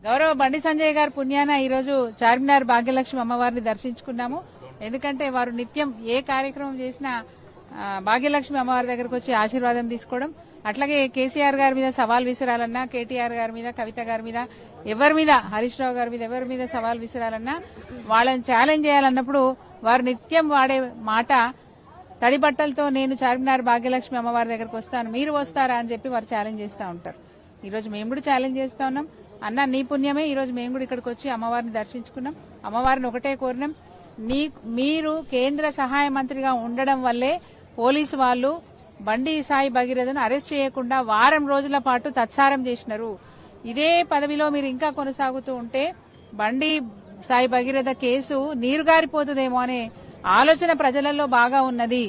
గౌరవ బండి సంజయ్ గారి పుణ్యాన ఈ రోజు చార్మినార్ భాగ్యలక్ష్మి అమ్మవారిని దర్శించుకున్నాము. ఎందుకంటే వారు నిత్యం ఏ కార్యక్రమం చేసినా భాగ్యలక్ష్మి అమ్మవారి దగ్గరకు వచ్చి ఆశీర్వాదం తీసుకోవడం, అట్లాగే కేసీఆర్ గారి మీద సవాల్ విసిరాలన్నా, కేటీఆర్ గారి మీద, కవిత గారి మీద, ఎవరి మీద, హరీష్ రావు గారి మీద, ఎవరి మీద సవాల్ విసిరాలన్నా, వాళ్ళని ఛాలెంజ్ చేయాలన్నప్పుడు వారు నిత్యం వాడే మాట తడి బట్టలతో నేను చార్మినార్ భాగ్యలక్ష్మి అమ్మవారి దగ్గరకు వస్తాను, మీరు వస్తారా అని చెప్పి వారు ఛాలెంజ్ చేస్తూ ఉంటారు. ఈ రోజు మేము కూడా ఛాలెంజ్ చేస్తా ఉన్నాం. అన్న నీ పుణ్యమే ఈ రోజు మేము కూడా ఇక్కడికి వచ్చి అమ్మవారిని దర్శించుకున్నాం. అమ్మవారిని ఒకటే కోరినాం, మీరు కేంద్ర సహాయ మంత్రిగా ఉండడం వల్లే పోలీసు వాళ్ళు బండి సాయి భగీరథను అరెస్ట్ చేయకుండా వారం రోజుల పాటు తత్సారం చేసినారు. ఇదే పదవిలో మీరు ఇంకా కొనసాగుతూ ఉంటే బండి సాయి భగీరథ కేసు నీరుగారిపోతుందేమో అనే ఆలోచన ప్రజలలో బాగా ఉన్నది.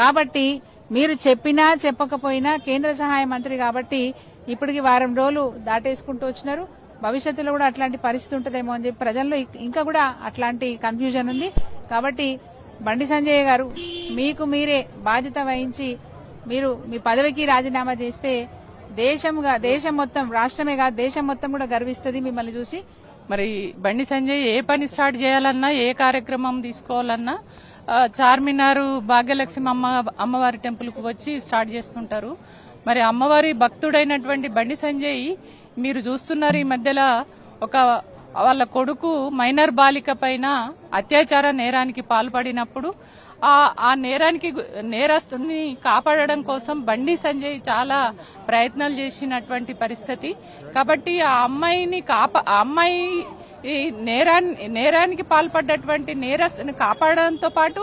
కాబట్టి మీరు చెప్పినా చెప్పకపోయినా కేంద్ర సహాయ మంత్రి కాబట్టి ఇప్పటికి వారం రోజులు దాటేసుకుంటూ వచ్చినారు. భవిష్యత్తులో కూడా అట్లాంటి పరిస్థితి ఉంటుందేమో అని చెప్పి ప్రజల్లో ఇంకా కూడా అట్లాంటి కన్ఫ్యూజన్ ఉంది. కాబట్టి బండి సంజయ్ గారు మీకు మీరే బాధ్యత వహించి మీరు మీ పదవికి రాజీనామా చేస్తే దేశం మొత్తం, రాష్ట్రమే కాదు దేశం మొత్తం కూడా గర్విస్తుంది మిమ్మల్ని చూసి. మరి బండి సంజయ్ ఏ పని స్టార్ట్ చేయాలన్నా, ఏ కార్యక్రమం తీసుకోవాలన్నా చార్మినారు భాగ్యలక్ష్మి అమ్మవారి టెంపుల్ కు వచ్చి స్టార్ట్ చేస్తుంటారు. మరి అమ్మవారి భక్తుడైనటువంటి బండి సంజయ్ మీరు చూస్తున్నారు, ఈ మధ్యలో వాళ్ళ కొడుకు మైనర్ బాలిక పైన అత్యాచార నేరానికి పాల్పడినప్పుడు ఆ నేరస్తుని కాపాడడం కోసం బండి సంజయ్ చాలా ప్రయత్నాలు చేసినటువంటి పరిస్థితి. కాబట్టి ఆ అమ్మాయి ఈ నేరానికి పాల్పడ్డటువంటి నేరస్తుని కాపాడడంతో పాటు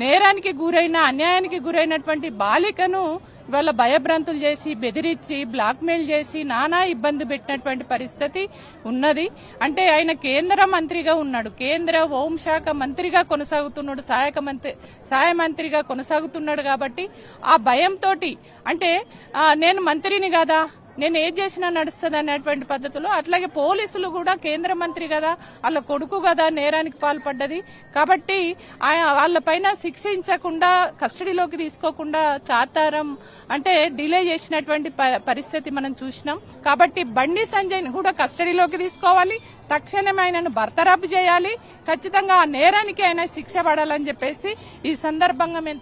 నేరానికి గురైన, అన్యాయానికి గురైనటువంటి బాలికను ఇవాళ భయభ్రాంతులు చేసి, బెదిరించి, బ్లాక్మెయిల్ చేసి నానా ఇబ్బంది పెట్టినటువంటి పరిస్థితి ఉన్నది. అంటే ఆయన కేంద్ర మంత్రిగా ఉన్నాడు, కేంద్ర హోంశాఖ మంత్రిగా కొనసాగుతున్నాడు, సహాయ మంత్రిగా కొనసాగుతున్నాడు. కాబట్టి ఆ భయంతో అంటే నేను మంత్రిని కదా, నేను ఏం చేసినా నడుస్తుంది అనేటువంటి పద్ధతిలో, అట్లాగే పోలీసులు కూడా కేంద్ర మంత్రి కదా, వాళ్ళ కొడుకు కదా నేరానికి పాల్పడ్డది. కాబట్టి వాళ్ళపైన శిక్షించకుండా, కస్టడీలోకి తీసుకోకుండా చాతారం అంటే డిలే చేసినటువంటి పరిస్థితి మనం చూసినాం. కాబట్టి బండి సంజయ్ కూడా కస్టడీలోకి తీసుకోవాలి, తక్షణమే ఆయనను బర్తరఫ్ చేయాలి, ఖచ్చితంగా ఆ నేరానికి ఆయన శిక్ష పడాలని చెప్పేసి ఈ సందర్భంగా మేము